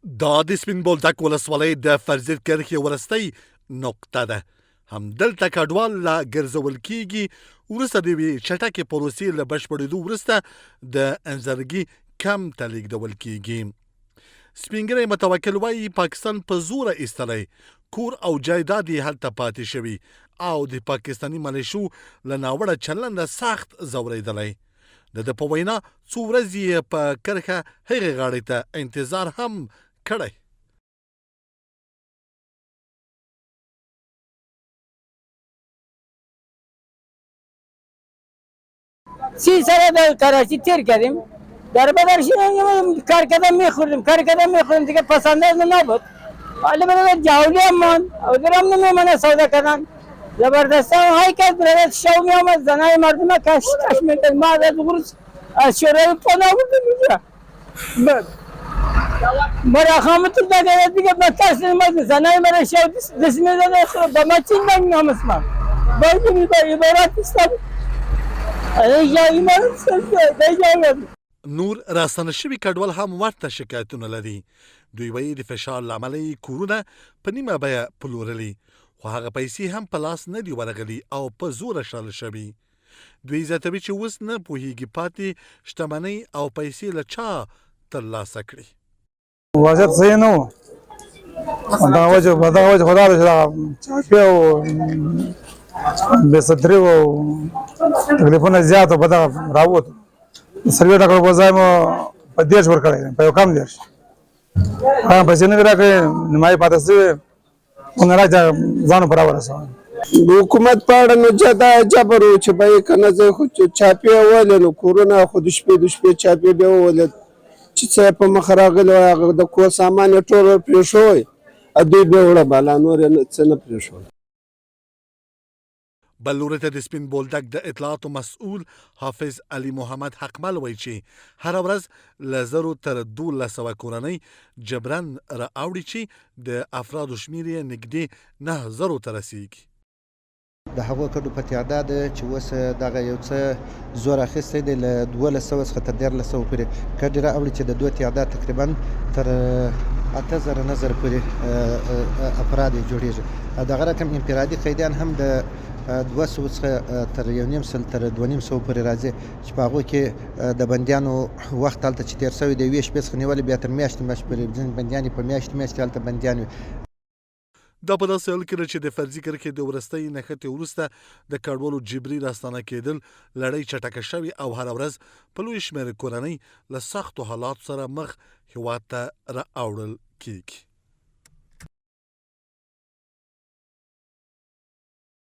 دا د سپین بولدک ولسوالۍ د فرزید کرښې وروستۍ نقطه ده. همدلته کډوال لا ګرځول کېږي. وروسته د یوې چټکې پروسې له بشپړېدو وروسته د انزرګي کمپ ته لېږدول کېږي. سپین ږیری متوکل وایي پاکستان په زوره ایستلی، کور او جایداد یې هلته پاتې شوي او د پاکستاني ملیشو له ناوړه چلنده سخت ځورېدلی. د ده په وینا څو ورځې یې په کرښه هغې غاړې ته انتظار هم کړی. سی سال در کراچی تیر کردیم، در بدر شدیم، کار کردم دیگه پسنده نبود. حالا برای جاولی هم من و درم نمیمونه سودا کردن. زبردست های کرد برای شو می آمد زنای مردم کش میکرد. ما از غروز از شورای پناه بودیم اینجا. مرا خامت داده دیگه بکرس نمید زنای مرا شو دست میداده خود با ما چین نمی آمد ما. باید عبارت استاد. نور راستنه شوي کډوال هم ورته شکایتونه لري. دوی وایي د فشار له امله یې کورونه په نیمه بیه پلورلي، خو هغه پیسې هم په لاس نه دي ورغلي او په زوره شړل شوي. دوی زیاتوي چې اوس نه پوهېږي پاتې شتمنۍ او پیسې له چا ترلاسه کړي. وضعیت صحیح نه و. په دغه وجه خدا ده چې دغه چاپې او بېصدري او تکلیفونه زیات و په دغه راووتو. د څلوېښت ټکرو په ځای مو په 10 ورکړی دی، په یو کم 10. هغه پیسې نه دي راکړې، نیمایي پاتې شوې، خو نه راځه ځانو په راورسوه. د حکومت په اړه نو دا جبر و چې به یې که نه زه خو چاپې وولې نو کورونه خو د شپې چاپې بیا وولید چې څه یې په مخه راغلي وای هغه د کور سامان یې ټول پرېښوی، دوی بیا وړه بالا نور یې څه نه پرېښول. بل لوري ته د سپین بولدک د اطلاعاتو مسؤل حافظ علي محمد حقمل وایي چې هره ورځ له 1000 تر 1200 کورنۍ جبرن راوړي چې د افرادو شمېر یې نږدې 9000 ته رسیږي. د هغو کډو په تعداد چې اوس دغه یو څه زور اخیستی دی له 1200 څخه تر 1300 پورې کډې راوړي چې د دوی تعداد تقریبا تر 8000 نظر پورې افراد یې جوړېږي. دغه رقم انفرادي قیدیان هم د 200 څخه تر 1.5 تر 2.5 پورې راځي چې په هغو کې د بندیانو وخت هلته چې تېر شوی د یوې شپې څخه نیولې بیا تر میاشتې پورې ځینې بندیان یې په میاشتې هلته بندیان وي. دا په داسې حال کې ده چې د فرضي کرښې د وروستۍ نښتې وروسته د کډوالو جبري راستانه کېدل لړۍ چټکه شوې او هره ورځ په لوی شمېر کورنۍ له سختو حالاتو سره مخ هېواد ته راوړل کېږي.